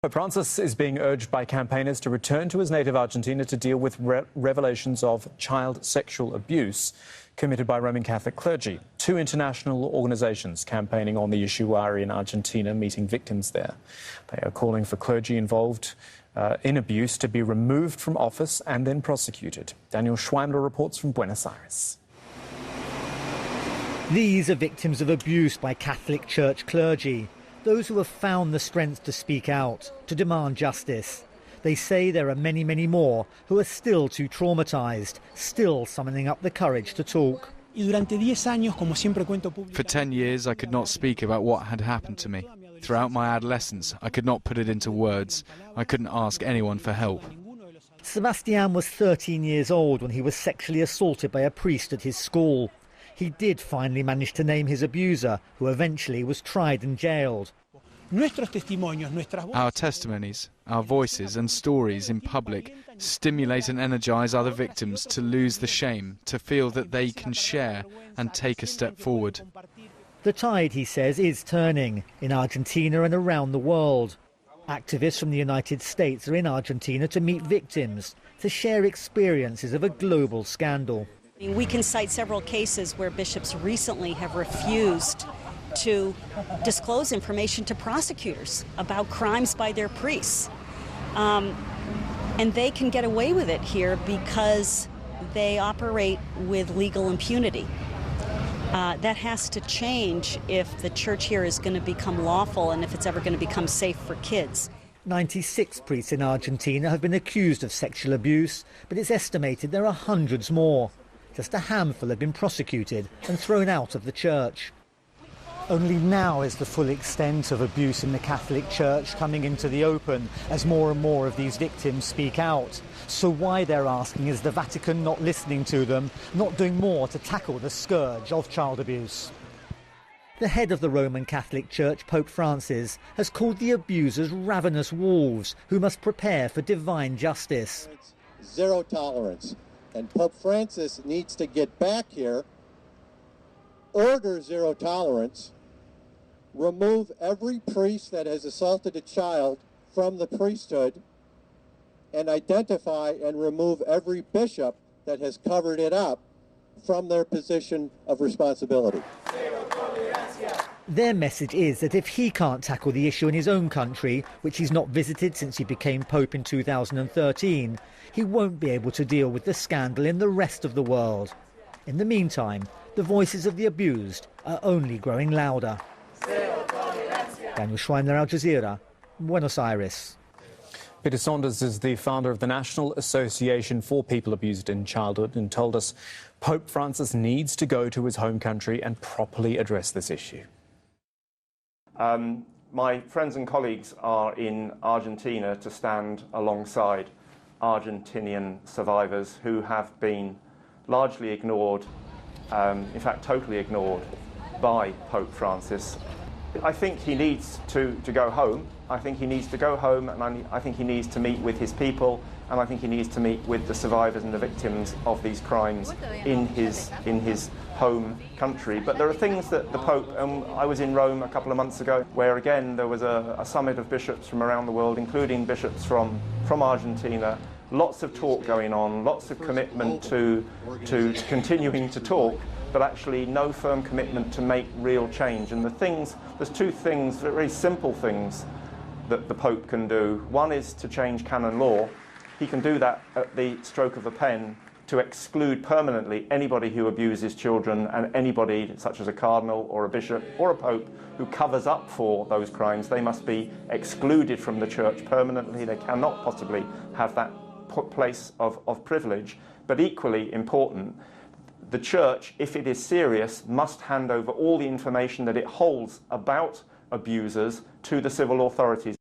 Pope Francis is being urged by campaigners to return to his native Argentina to deal with revelations of child sexual abuse committed by Roman Catholic clergy. Two international organisations campaigning on the issue are in Argentina, meeting victims there. They are calling for clergy involved in abuse to be removed from office and then prosecuted. Daniel Schweimler reports from Buenos Aires. These are victims of abuse by Catholic Church clergy. Those who have found the strength to speak out, to demand justice. They say there are many, many more who are still too traumatised, still summoning up the courage to talk. For 10 years, I could not speak about what had happened to me. Throughout my adolescence, I could not put it into words. I couldn't ask anyone for help. Sebastian was 13 years old when he was sexually assaulted by a priest at his school. He did finally manage to name his abuser, who eventually was tried and jailed. Our testimonies, our voices and stories in public stimulate and energise other victims to lose the shame, to feel that they can share and take a step forward. The tide, he says, is turning in Argentina and around the world. Activists from the United States are in Argentina to meet victims, to share experiences of a global scandal. We can cite several cases where bishops recently have refused to disclose information to prosecutors about crimes by their priests. And they can get away with it here because they operate with legal impunity. That has to change if the church here is going to become lawful and if it's ever going to become safe for kids. 96 priests in Argentina have been accused of sexual abuse, but it's estimated there are hundreds more. Just a handful have been prosecuted and thrown out of the church. Only now is the full extent of abuse in the Catholic Church coming into the open as more and more of these victims speak out. So why, they're asking, is the Vatican not listening to them, not doing more to tackle the scourge of child abuse? The head of the Roman Catholic Church, Pope Francis, has called the abusers ravenous wolves who must prepare for divine justice. Zero tolerance. And Pope Francis needs to get back here, order zero tolerance, remove every priest that has assaulted a child from the priesthood, and identify and remove every bishop that has covered it up from their position of responsibility. Their message is that if he can't tackle the issue in his own country, which he's not visited since he became Pope in 2013, he won't be able to deal with the scandal in the rest of the world. In the meantime, the voices of the abused are only growing louder. Daniel Schweimler, Al Jazeera, Buenos Aires. Peter Saunders is the founder of the National Association for People Abused in Childhood and told us Pope Francis needs to go to his home country and properly address this issue. My friends and colleagues are in Argentina to stand alongside Argentinian survivors who have been largely ignored, in fact totally ignored, by Pope Francis. I think he needs to go home. I think he needs to go home, and I think he needs to meet with his people, and I think he needs to meet with the survivors and the victims of these crimes in his home country. But there are things that the Pope, I was in Rome a couple of months ago, where again there was a summit of bishops from around the world, including bishops from Argentina. Lots of talk going on, lots of commitment to continuing to talk, but actually no firm commitment to make real change. And there's two things, very simple things, that the Pope can do. One is to change canon law. He can do that at the stroke of a pen to exclude permanently anybody who abuses children and anybody such as a cardinal or a bishop or a pope who covers up for those crimes. They must be excluded from the church permanently. They cannot possibly have that place of privilege. But equally important, the church, if it is serious, must hand over all the information that it holds about abusers to the civil authorities.